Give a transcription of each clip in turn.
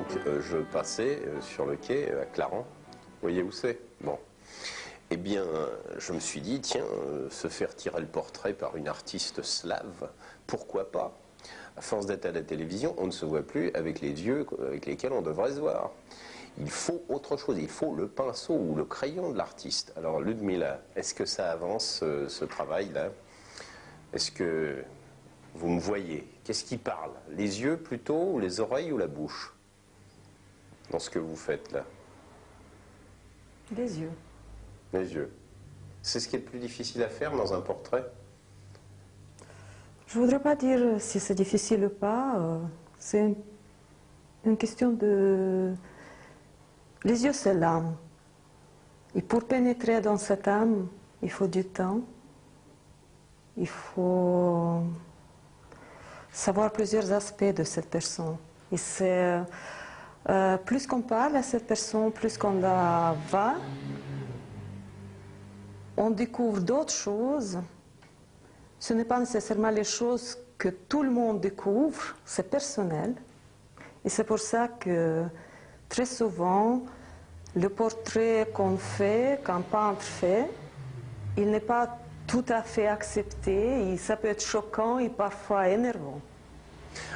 je passais sur le quai à Clarens. Vous voyez où c'est? Bon. Eh bien, je me suis dit, tiens, se faire tirer le portrait par une artiste slave, pourquoi pas? À force d'être à la télévision, on ne se voit plus avec les yeux avec lesquels on devrait se voir. Il faut autre chose, il faut le pinceau ou le crayon de l'artiste. Alors Ludmila, est-ce que ça avance ce travail-là? Est-ce que vous me voyez? Qu'est-ce qui parle? Les yeux plutôt, ou les oreilles ou la bouche? Dans ce que vous faites là? Les yeux. Les yeux. C'est ce qui est le plus difficile à faire dans un portrait? Je ne voudrais pas dire si c'est difficile ou pas. C'est une question de... Les yeux, c'est l'âme. Et pour pénétrer dans cette âme, il faut du temps. Il faut savoir plusieurs aspects de cette personne. Et c'est... plus qu'on parle à cette personne, plus qu'on la va, on découvre d'autres choses. Ce n'est pas nécessairement les choses que tout le monde découvre, c'est personnel. Et c'est pour ça que très souvent, le portrait qu'on fait, qu'un peintre fait, il n'est pas tout à fait accepté, et ça peut être choquant et parfois énervant.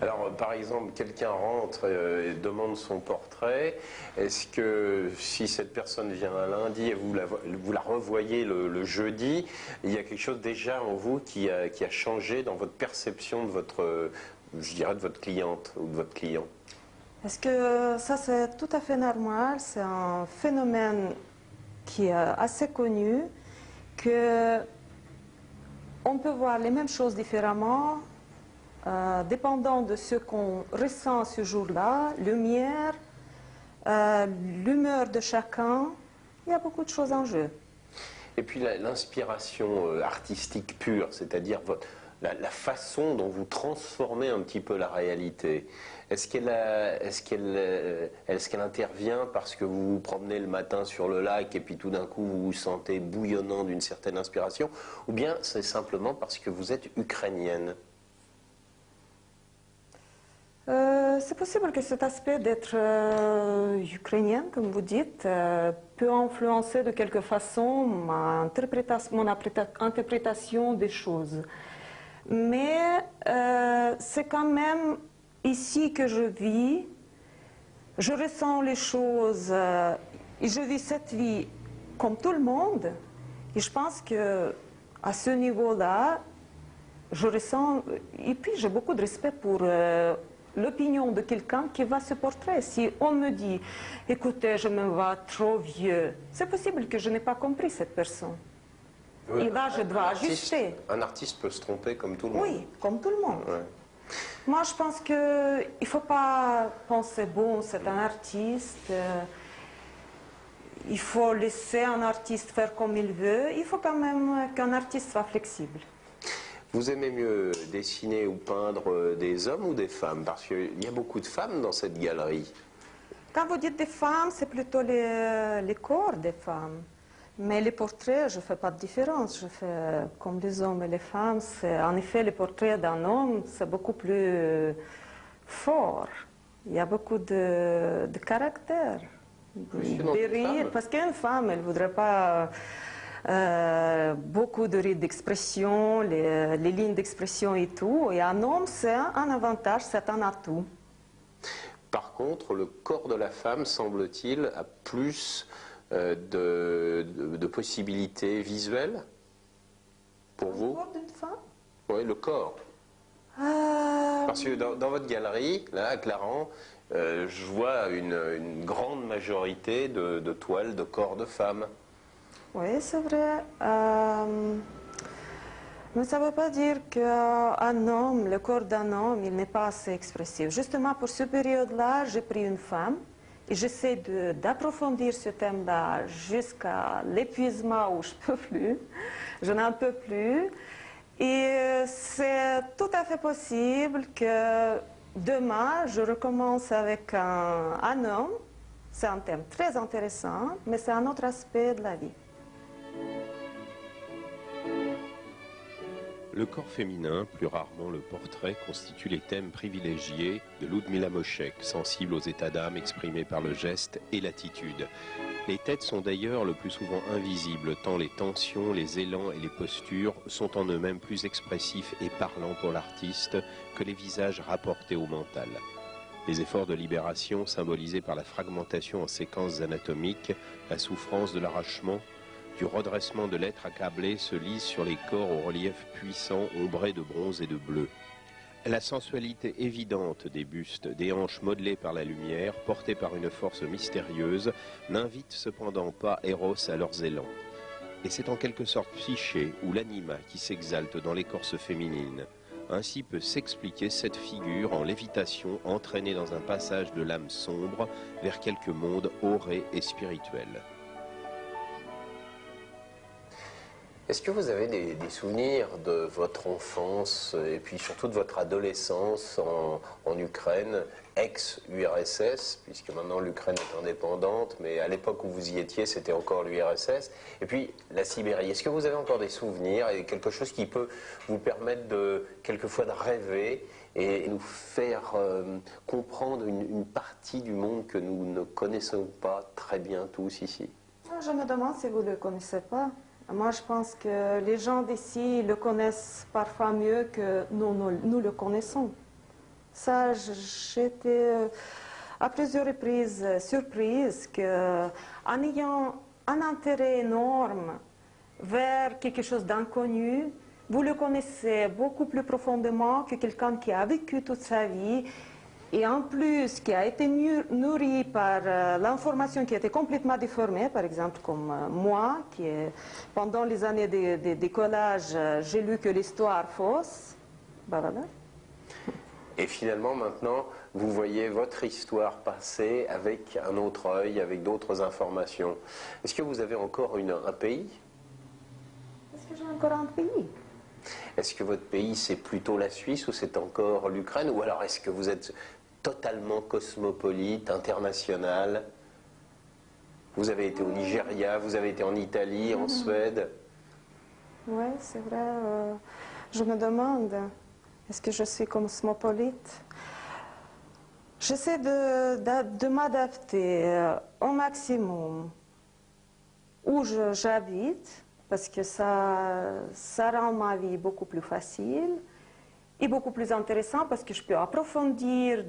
Alors, par exemple, quelqu'un rentre et demande son portrait. Est-ce que si cette personne vient un lundi et vous la revoyez le jeudi, il y a quelque chose déjà en vous qui a changé dans votre perception de votre, je dirais, de votre cliente ou de votre client? Est-ce que ça, c'est tout à fait normal? C'est un phénomène qui est assez connu, que on peut voir les mêmes choses différemment. Dépendant de ce qu'on ressent ce jour-là, lumière, l'humeur de chacun, il y a beaucoup de choses en jeu. Et puis l'inspiration artistique pure, c'est-à-dire la façon dont vous transformez un petit peu la réalité, est-ce qu'elle intervient parce que vous vous promenez le matin sur le lac et puis tout d'un coup vous vous sentez bouillonnant d'une certaine inspiration, ou bien c'est simplement parce que vous êtes ukrainienne? C'est possible que cet aspect d'être ukrainienne, comme vous dites, peut influencer de quelque façon mon interprétation des choses. Mais c'est quand même ici que je vis, je ressens les choses et je vis cette vie comme tout le monde. Et je pense que à ce niveau-là, je ressens, et puis j'ai beaucoup de respect pour l'opinion de quelqu'un qui va ce portrait. Si on me dit, écoutez, je me vois trop vieux, c'est possible que je n'ai pas compris cette personne. Et là, je dois ajuster. Un artiste peut se tromper comme tout le monde. Oui, comme tout le monde. Ouais. Moi, je pense qu'il ne faut pas penser, bon, c'est un artiste, il faut laisser un artiste faire comme il veut. Il faut quand même qu'un artiste soit flexible. Vous aimez mieux dessiner ou peindre des hommes ou des femmes? Parce qu'il y a beaucoup de femmes dans cette galerie. Quand vous dites des femmes, c'est plutôt les corps des femmes. Mais les portraits, je ne fais pas de différence. Je fais comme les hommes et les femmes. En effet, le portrait d'un homme, c'est beaucoup plus fort. Il y a beaucoup de caractère. De rire. Parce qu'une femme, elle ne voudrait pas beaucoup de rides d'expression, les lignes d'expression et tout. Et un homme, c'est un avantage, c'est un atout. Par contre, le corps de la femme, semble-t-il, a plus de possibilités visuelles pour vous? Le corps d'une femme? Oui, le corps. Parce que dans votre galerie, là, à Clarens, je vois une grande majorité de toiles de corps de femmes. Oui, c'est vrai. Mais ça ne veut pas dire qu'un homme, le corps d'un homme, il n'est pas assez expressif. Justement, pour cette période-là, j'ai pris une femme et j'essaie d'approfondir ce thème-là jusqu'à l'épuisement où je ne peux plus. Je n'en peux plus. Et c'est tout à fait possible que demain, je recommence avec un homme. C'est un thème très intéressant, mais c'est un autre aspect de la vie. Le corps féminin, plus rarement le portrait, constitue les thèmes privilégiés de Ludmila Moshek, sensible aux états d'âme exprimés par le geste et l'attitude. Les têtes sont d'ailleurs le plus souvent invisibles, tant les tensions, les élans et les postures sont en eux-mêmes plus expressifs et parlants pour l'artiste que les visages rapportés au mental. Les efforts de libération, symbolisés par la fragmentation en séquences anatomiques, la souffrance de l'arrachement, du redressement de l'être accablé, se lisent sur les corps au relief puissant, ombrés de bronze et de bleu. La sensualité évidente des bustes, des hanches modelées par la lumière, portées par une force mystérieuse, n'invite cependant pas Eros à leurs élans. Et c'est en quelque sorte Psyché ou l'anima qui s'exalte dans l'écorce féminine. Ainsi peut s'expliquer cette figure en lévitation entraînée dans un passage de l'âme sombre vers quelque monde auré et spirituel. Est-ce que vous avez des souvenirs de votre enfance et puis surtout de votre adolescence en Ukraine, ex-URSS, puisque maintenant l'Ukraine est indépendante, mais à l'époque où vous y étiez, c'était encore l'URSS, et puis la Sibérie. Est-ce que vous avez encore des souvenirs et quelque chose qui peut vous permettre quelquefois de rêver et nous faire comprendre une partie du monde que nous ne connaissons pas très bien tous ici? Je me demande si vous ne le connaissez pas. Moi, je pense que les gens d'ici le connaissent parfois mieux que nous le connaissons. Ça, j'étais à plusieurs reprises surprise qu'en ayant un intérêt énorme vers quelque chose d'inconnu, vous le connaissez beaucoup plus profondément que quelqu'un qui a vécu toute sa vie et en plus qui a été nourri par l'information qui était complètement déformée, par exemple comme moi, qui pendant les années de décollage, j'ai lu que l'histoire fausse. Ben voilà. Et finalement, maintenant, vous voyez votre histoire passer avec un autre œil, avec d'autres informations. Est-ce que vous avez encore un pays? Est-ce que j'ai encore un pays? Est-ce que votre pays, c'est plutôt la Suisse ou c'est encore l'Ukraine? Ou alors est-ce que vous êtes totalement cosmopolite, international? Vous avez été au Nigeria, vous avez été en Italie, en Suède? Oui, c'est vrai. Je me demande, est-ce que je suis cosmopolite? J'essaie de m'adapter au maximum où j'habite, parce que ça rend ma vie beaucoup plus facile et beaucoup plus intéressant, parce que je peux approfondir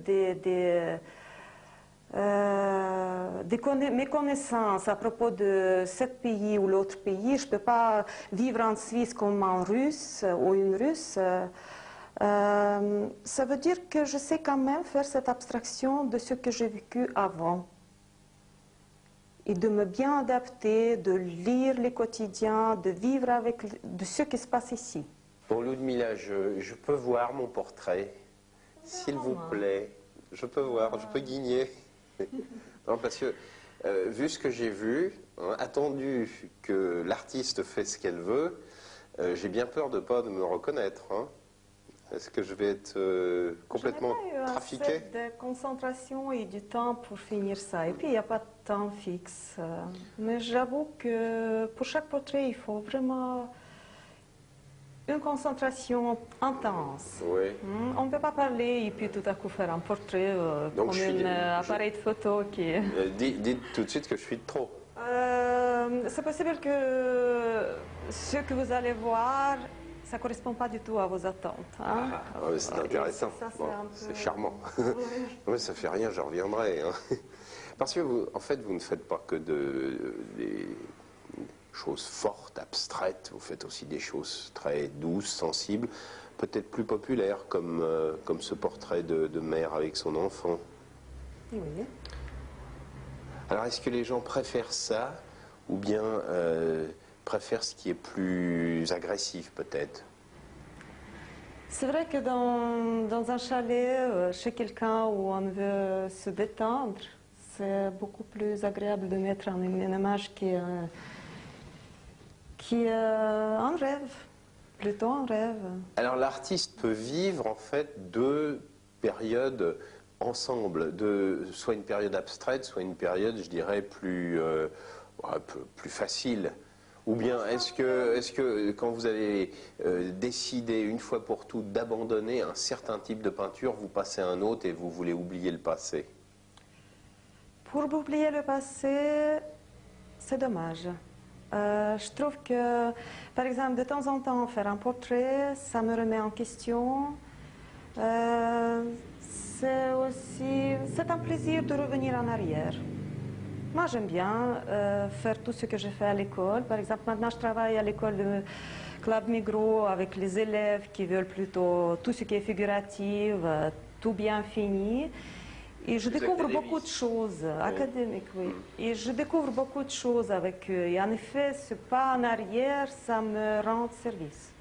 mes connaissances à propos de ce pays ou l'autre pays. Je ne peux pas vivre en Suisse comme un Russe ou une Russe. Ça veut dire que je sais quand même faire cette abstraction de ce que j'ai vécu avant et de me bien adapter, de lire les quotidiens, de vivre avec de ce qui se passe ici. Bon, Ludmila, je peux voir mon portrait, s'il vous plaît. Je peux voir, je peux guigner. Non, parce que, vu ce que j'ai vu, hein, attendu que l'artiste fait ce qu'elle veut, j'ai bien peur de ne pas me reconnaître. Hein. Est-ce que je vais être complètement trafiqué? Je n'ai pas eu assez de concentration et du temps pour finir ça. Et puis, il n'y a pas de temps fixe. Mais j'avoue que pour chaque portrait, il faut vraiment une concentration intense. Oui. On ne peut pas parler et puis tout à coup faire un portrait comme un appareil de photo qui... Dites tout de suite que je suis de trop. C'est possible que ce que vous allez voir, ça ne correspond pas du tout à vos attentes. Hein? C'est intéressant. C'est charmant. Ouais, ça fait rien, je reviendrai. Hein. Parce que vous, en fait, vous ne faites pas que des choses fortes, abstraites, vous faites aussi des choses très douces, sensibles, peut-être plus populaires, comme ce portrait de mère avec son enfant. Oui. Alors, est-ce que les gens préfèrent ça, ou bien préfèrent ce qui est plus agressif, peut-être? C'est vrai que dans un chalet, chez quelqu'un où on veut se détendre, c'est beaucoup plus agréable de mettre une image qui est un rêve, plutôt un rêve. Alors l'artiste peut vivre en fait deux périodes ensemble, soit une période abstraite, soit une période, je dirais, plus facile. Ou bien est-ce que quand vous avez décidé une fois pour toutes d'abandonner un certain type de peinture, vous passez à un autre et vous voulez oublier le passé? Pour oublier le passé, c'est dommage. Je trouve que, par exemple, de temps en temps, faire un portrait, ça me remet en question. C'est un plaisir de revenir en arrière. Moi, j'aime bien faire tout ce que j'ai fait à l'école. Par exemple, maintenant, je travaille à l'école de Club Migros avec les élèves qui veulent plutôt tout ce qui est figuratif, tout bien fini. Et je découvre beaucoup de choses, académiques, oui. Et je découvre beaucoup de choses avec eux. Et en effet, ce pas en arrière, ça me rend service.